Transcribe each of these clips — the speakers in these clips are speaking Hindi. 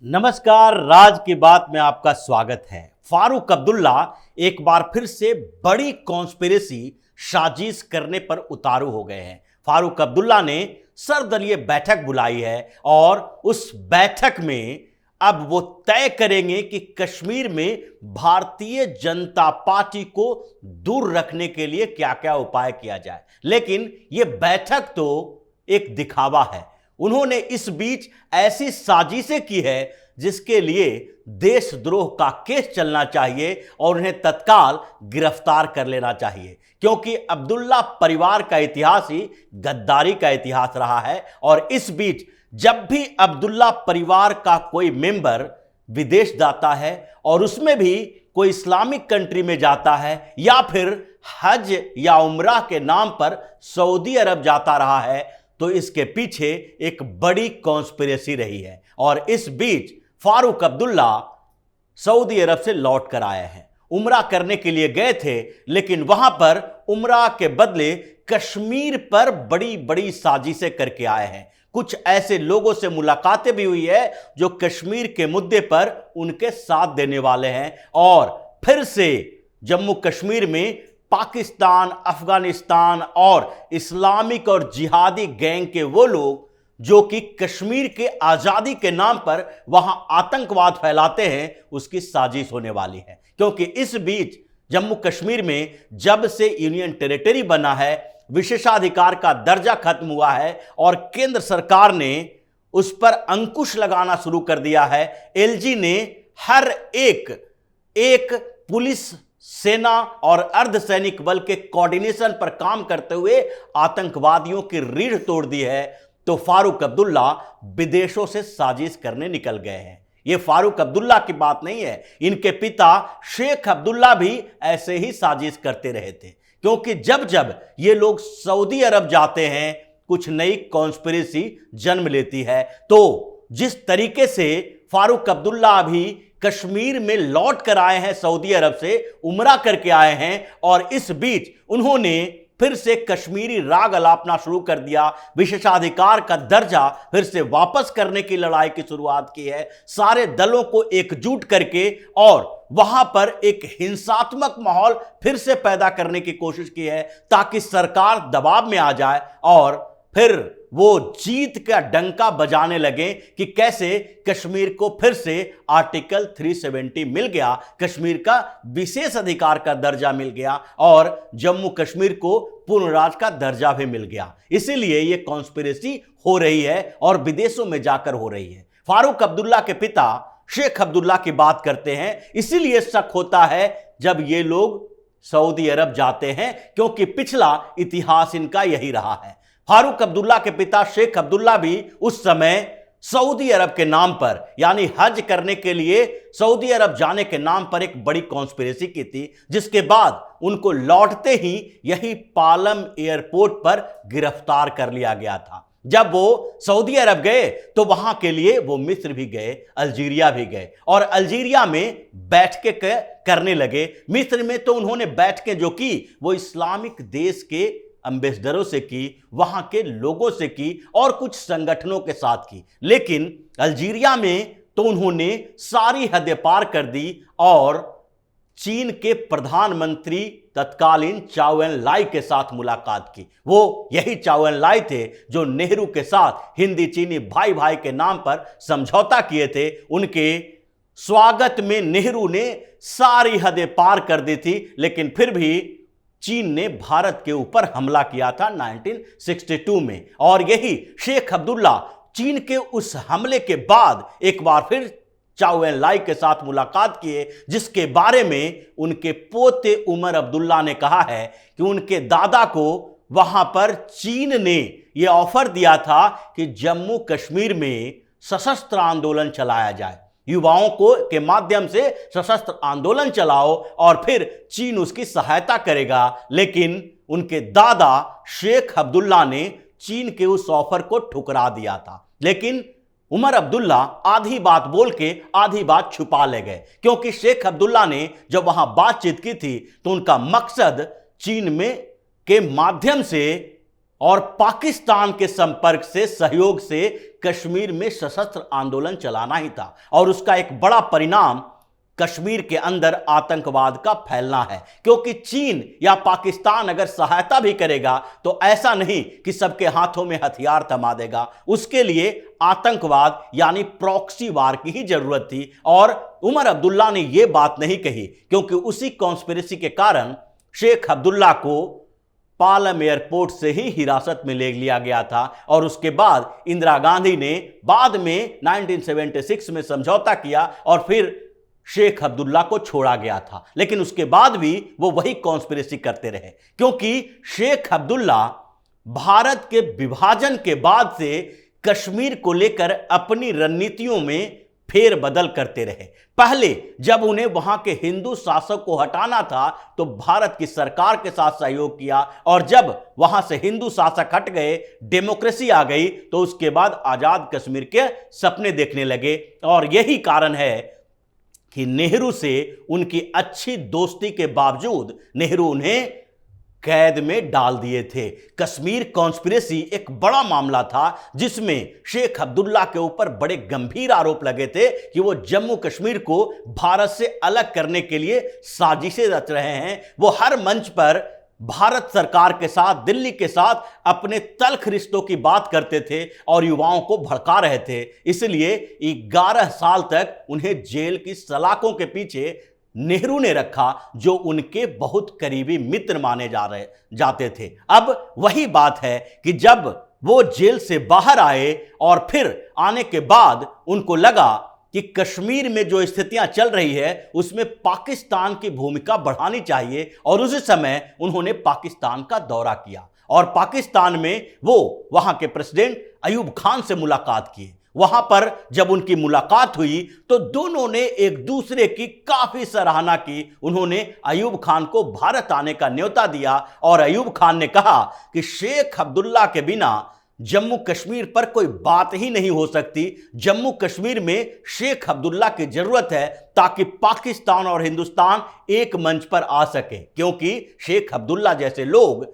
नमस्कार, राज की बात में आपका स्वागत है। फारूक अब्दुल्ला एक बार फिर से बड़ी कॉन्स्पिरेसी साजिश करने पर उतारू हो गए हैं। फारूक अब्दुल्ला ने सर्वदलीय बैठक बुलाई है और उस बैठक में अब वो तय करेंगे कि कश्मीर में भारतीय जनता पार्टी को दूर रखने के लिए क्या क्या उपाय किया जाए। लेकिन ये बैठक तो एक दिखावा है। उन्होंने इस बीच ऐसी साजिशें की है जिसके लिए देशद्रोह का केस चलना चाहिए और उन्हें तत्काल गिरफ्तार कर लेना चाहिए, क्योंकि अब्दुल्ला परिवार का इतिहास ही गद्दारी का इतिहास रहा है। और इस बीच जब भी अब्दुल्ला परिवार का कोई मेंबर विदेश जाता है और उसमें भी कोई इस्लामिक कंट्री में जाता है या फिर हज या उम्रा के नाम पर सऊदी अरब जाता रहा है, तो इसके पीछे एक बड़ी कॉन्स्पिरेसी रही है। और इस बीच फारूक अब्दुल्ला सऊदी अरब से लौट कर आए हैं। उम्रा करने के लिए गए थे, लेकिन वहां पर उम्रा के बदले कश्मीर पर बड़ी बड़ी साजिशें करके आए हैं। कुछ ऐसे लोगों से मुलाकातें भी हुई है जो कश्मीर के मुद्दे पर उनके साथ देने वाले हैं। और फिर से जम्मू कश्मीर में पाकिस्तान, अफगानिस्तान और इस्लामिक और जिहादी गैंग के वो लोग जो कि कश्मीर के आजादी के नाम पर वहां आतंकवाद फैलाते हैं, उसकी साजिश होने वाली है। क्योंकि इस बीच जम्मू कश्मीर में जब से यूनियन टेरिटरी बना है, विशेषाधिकार का दर्जा खत्म हुआ है और केंद्र सरकार ने उस पर अंकुश लगाना शुरू कर दिया है। एलजी ने हर एक पुलिस, सेना और अर्धसैनिक बल के कोऑर्डिनेशन पर काम करते हुए आतंकवादियों की रीढ़ तोड़ दी है। तो फारूक अब्दुल्ला विदेशों से साजिश करने निकल गए हैं। यह फारूक अब्दुल्ला की बात नहीं है, इनके पिता शेख अब्दुल्ला भी ऐसे ही साजिश करते रहे थे। क्योंकि जब जब ये लोग सऊदी अरब जाते हैं, कुछ नई कॉन्स्पिरेसी जन्म लेती है। तो जिस तरीके से फारूक अब्दुल्ला अभी कश्मीर में लौट कर आए हैं, सऊदी अरब से उम्रा करके आए हैं, और इस बीच उन्होंने फिर से कश्मीरी राग अलापना शुरू कर दिया, विशेषाधिकार का दर्जा फिर से वापस करने की लड़ाई की शुरुआत की है, सारे दलों को एकजुट करके, और वहां पर एक हिंसात्मक माहौल फिर से पैदा करने की कोशिश की है ताकि सरकार दबाव में आ जाए और फिर वो जीत का डंका बजाने लगे कि कैसे कश्मीर को फिर से आर्टिकल 370 मिल गया, कश्मीर का विशेष अधिकार का दर्जा मिल गया और जम्मू कश्मीर को पूर्ण राज्य का दर्जा भी मिल गया। इसीलिए ये कॉन्स्पिरेसी हो रही है और विदेशों में जाकर हो रही है। फारूक अब्दुल्ला के पिता शेख अब्दुल्ला की बात करते हैं, इसीलिए शक होता है जब ये लोग सऊदी अरब जाते हैं, क्योंकि पिछला इतिहास इनका यही रहा है। फारूक अब्दुल्ला के पिता शेख अब्दुल्ला भी उस समय सऊदी अरब के नाम पर, यानी हज करने के लिए सऊदी अरब जाने के नाम पर एक बड़ी कॉन्स्पिरेसी की थी, जिसके बाद उनको लौटते ही यही पालम एयरपोर्ट पर गिरफ्तार कर लिया गया था। जब वो सऊदी अरब गए तो वहां के लिए वो मिस्र भी गए, अल्जीरिया भी गए और अल्जीरिया में बैठकें करने लगे। मिस्र में तो उन्होंने बैठकें जो की वो इस्लामिक देश के एम्बेसडरों से की, वहां के लोगों से की और कुछ संगठनों के साथ की। लेकिन अल्जीरिया में तो उन्होंने सारी हदें पार कर दी और चीन के प्रधानमंत्री तत्कालीन चाउ एन लाई के साथ मुलाकात की। वो यही चाउ एन लाई थे जो नेहरू के साथ हिंदी चीनी भाई भाई के नाम पर समझौता किए थे। उनके स्वागत में नेहरू ने सारी हदें पार कर दी थी, लेकिन फिर भी चीन ने भारत के ऊपर हमला किया था 1962 में। और यही शेख अब्दुल्ला चीन के उस हमले के बाद एक बार फिर चाउ एन लाई के साथ मुलाकात किए, जिसके बारे में उनके पोते उमर अब्दुल्ला ने कहा है कि उनके दादा को वहां पर चीन ने यह ऑफर दिया था कि जम्मू कश्मीर में सशस्त्र आंदोलन चलाया जाए, युवाओं को के माध्यम से सशस्त्र आंदोलन चलाओ और फिर चीन उसकी सहायता करेगा। लेकिन उनके दादा शेख अब्दुल्ला ने चीन के उस ऑफर को ठुकरा दिया था। लेकिन उमर अब्दुल्ला आधी बात बोल के आधी बात छुपा ले गए, क्योंकि शेख अब्दुल्ला ने जब वहां बातचीत की थी तो उनका मकसद चीन में के माध्यम से और पाकिस्तान के संपर्क से, सहयोग से कश्मीर में सशस्त्र आंदोलन चलाना ही था। और उसका एक बड़ा परिणाम कश्मीर के अंदर आतंकवाद का फैलना है, क्योंकि चीन या पाकिस्तान अगर सहायता भी करेगा तो ऐसा नहीं कि सबके हाथों में हथियार थमा देगा। उसके लिए आतंकवाद यानी प्रॉक्सी वार की ही जरूरत थी। और उमर अब्दुल्ला ने यह बात नहीं कही, क्योंकि उसी कॉन्स्पिरेसी के कारण शेख अब्दुल्ला को पालम एयरपोर्ट से ही हिरासत में ले लिया गया था। और उसके बाद इंदिरा गांधी ने बाद में 1976 में समझौता किया और फिर शेख अब्दुल्ला को छोड़ा गया था। लेकिन उसके बाद भी वो वही कॉन्स्पिरेसी करते रहे, क्योंकि शेख अब्दुल्ला भारत के विभाजन के बाद से कश्मीर को लेकर अपनी रणनीतियों में फेरबदल करते रहे। पहले जब उन्हें वहां के हिंदू शासक को हटाना था तो भारत की सरकार के साथ सहयोग किया, और जब वहां से हिंदू शासक हट गए, डेमोक्रेसी आ गई, तो उसके बाद आजाद कश्मीर के सपने देखने लगे। और यही कारण है कि नेहरू से उनकी अच्छी दोस्ती के बावजूद नेहरू उन्हें कैद में डाल दिए थे। कश्मीर कॉन्स्पिरेसी एक बड़ा मामला था, जिसमें शेख अब्दुल्ला के ऊपर बड़े गंभीर आरोप लगे थे कि वो जम्मू कश्मीर को भारत से अलग करने के लिए साजिशें रच रहे हैं। वो हर मंच पर भारत सरकार के साथ, दिल्ली के साथ अपने तल्ख रिश्तों की बात करते थे और युवाओं को भड़का रहे थे। इसलिए 11 साल तक उन्हें जेल की सलाखों के पीछे नेहरू ने रखा, जो उनके बहुत करीबी मित्र माने जाते थे। अब वही बात है कि जब वो जेल से बाहर आए और फिर आने के बाद उनको लगा कि कश्मीर में जो स्थितियां चल रही है उसमें पाकिस्तान की भूमिका बढ़ानी चाहिए, और उसी समय उन्होंने पाकिस्तान का दौरा किया और पाकिस्तान में वो वहां के प्रेसिडेंट अयूब खान से मुलाकात की। वहां पर जब उनकी मुलाकात हुई तो दोनों ने एक दूसरे की काफी सराहना की। उन्होंने अयूब खान को भारत आने का न्योता दिया और अयूब खान ने कहा कि शेख अब्दुल्ला के बिना जम्मू कश्मीर पर कोई बात ही नहीं हो सकती। जम्मू कश्मीर में शेख अब्दुल्ला की जरूरत है ताकि पाकिस्तान और हिंदुस्तान एक मंच पर आ सके, क्योंकि शेख अब्दुल्ला जैसे लोग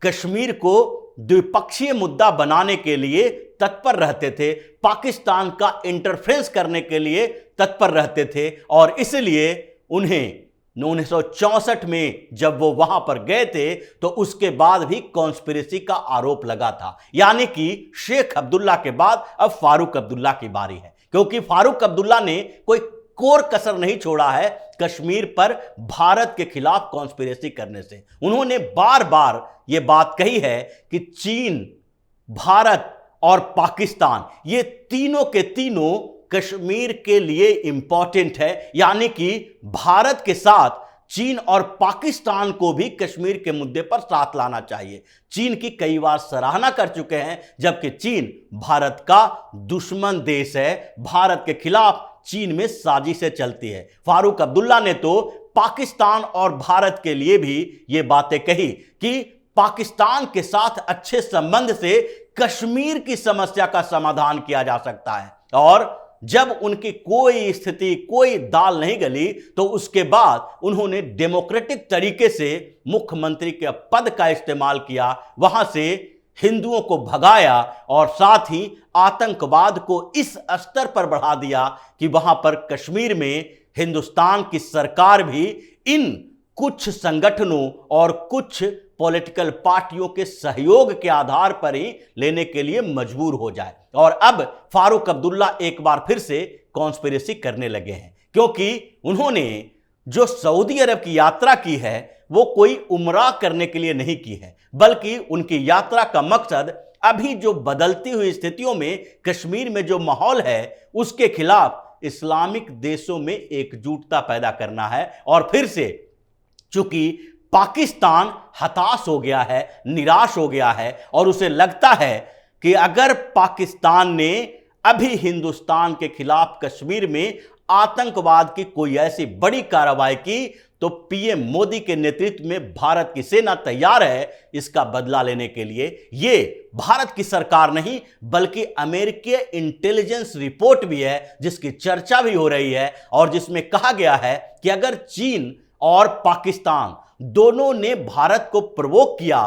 कश्मीर को द्विपक्षीय मुद्दा बनाने के लिए तत्पर रहते थे, पाकिस्तान का इंटरफेरेंस करने के लिए तत्पर रहते थे। और इसलिए उन्हें 1964 में जब वो वहां पर गए थे तो उसके बाद भी कॉन्स्पिरेसी का आरोप लगा था। यानी कि शेख अब्दुल्ला के बाद अब फारूक अब्दुल्ला की बारी है, क्योंकि फारूक अब्दुल्ला ने कोई कोर कसर नहीं छोड़ा है कश्मीर पर भारत के खिलाफ कॉन्स्पिरेसी करने से। उन्होंने बार बार यह बात कही है कि चीन, भारत और पाकिस्तान, ये तीनों के तीनों कश्मीर के लिए इंपॉर्टेंट है। यानी कि भारत के साथ चीन और पाकिस्तान को भी कश्मीर के मुद्दे पर साथ लाना चाहिए। चीन की कई बार सराहना कर चुके हैं, जबकि चीन भारत का दुश्मन देश है। भारत के खिलाफ चीन में साजिशें चलती है। फारूक अब्दुल्ला ने तो पाकिस्तान और भारत के लिए भी ये बातें कही कि पाकिस्तान के साथ अच्छे संबंध से कश्मीर की समस्या का समाधान किया जा सकता है। और जब उनकी कोई स्थिति, कोई दाल नहीं गली, तो उसके बाद उन्होंने डेमोक्रेटिक तरीके से मुख्यमंत्री के पद का इस्तेमाल किया, वहां से हिंदुओं को भगाया और साथ ही आतंकवाद को इस स्तर पर बढ़ा दिया कि वहां पर कश्मीर में हिंदुस्तान की सरकार भी इन कुछ संगठनों और कुछ पॉलिटिकल पार्टियों के सहयोग के आधार पर ही लेने के लिए मजबूर हो जाए। और अब फारूक अब्दुल्ला एक बार फिर से कॉन्स्पिरेसी करने लगे हैं, क्योंकि उन्होंने जो सऊदी अरब की यात्रा की है वो कोई उमरा करने के लिए नहीं की है, बल्कि उनकी यात्रा का मकसद अभी जो बदलती हुई स्थितियों में कश्मीर में जो माहौल है उसके खिलाफ इस्लामिक देशों में एकजुटता पैदा करना है। और फिर से चूंकि पाकिस्तान हताश हो गया है, निराश हो गया है, और उसे लगता है कि अगर पाकिस्तान ने अभी हिंदुस्तान के खिलाफ कश्मीर में आतंकवाद की कोई ऐसी बड़ी कार्रवाई की तो पीएम मोदी के नेतृत्व में भारत की सेना तैयार है इसका बदला लेने के लिए। ये भारत की सरकार नहीं बल्कि अमेरिकी इंटेलिजेंस रिपोर्ट भी है जिसकी चर्चा भी हो रही है, और जिसमें कहा गया है कि अगर चीन और पाकिस्तान दोनों ने भारत को प्रवोक किया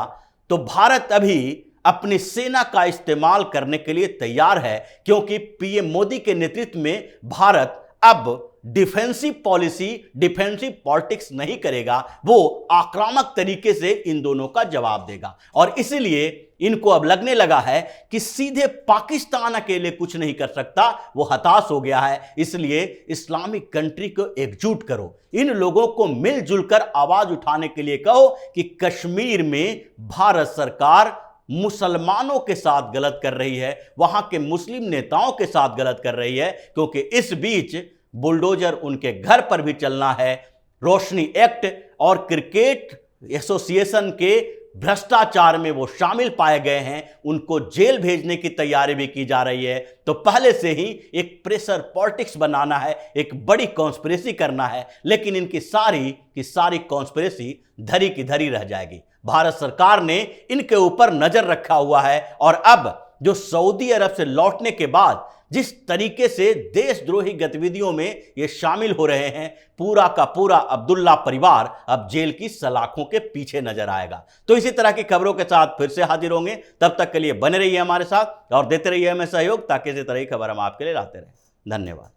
तो भारत अभी अपनी सेना का इस्तेमाल करने के लिए तैयार है, क्योंकि पीएम मोदी के नेतृत्व में भारत अब डिफेंसिव पॉलिसी, डिफेंसिव पॉलिटिक्स नहीं करेगा, वो आक्रामक तरीके से इन दोनों का जवाब देगा। और इसीलिए इनको अब लगने लगा है कि सीधे पाकिस्तान अकेले कुछ नहीं कर सकता, वो हताश हो गया है। इसलिए इस्लामिक कंट्री को एकजुट करो, इन लोगों को मिलजुल कर आवाज उठाने के लिए कहो कि कश्मीर में भारत सरकार मुसलमानों के साथ गलत कर रही है, वहां के मुस्लिम नेताओं के साथ गलत कर रही है, क्योंकि इस बीच बुलडोजर उनके घर पर भी चलना है। रोशनी एक्ट और क्रिकेट एसोसिएशन के भ्रष्टाचार में वो शामिल पाए गए हैं, उनको जेल भेजने की तैयारी भी की जा रही है। तो पहले से ही एक प्रेशर पॉलिटिक्स बनाना है, एक बड़ी कॉन्स्पिरेसी करना है, लेकिन इनकी सारी की सारी कॉन्स्पिरेसी धरी की धरी रह जाएगी। भारत सरकार ने इनके ऊपर नजर रखा हुआ है, और अब जो सऊदी अरब से लौटने के बाद जिस तरीके से देशद्रोही गतिविधियों में ये शामिल हो रहे हैं, पूरा का पूरा अब्दुल्ला परिवार अब जेल की सलाखों के पीछे नजर आएगा। तो इसी तरह की खबरों के साथ फिर से हाजिर होंगे, तब तक के लिए बने रहिए हमारे साथ और देते रहिए हमें सहयोग, ताकि इसी तरह की खबर हम आपके लिए लाते रहें। धन्यवाद।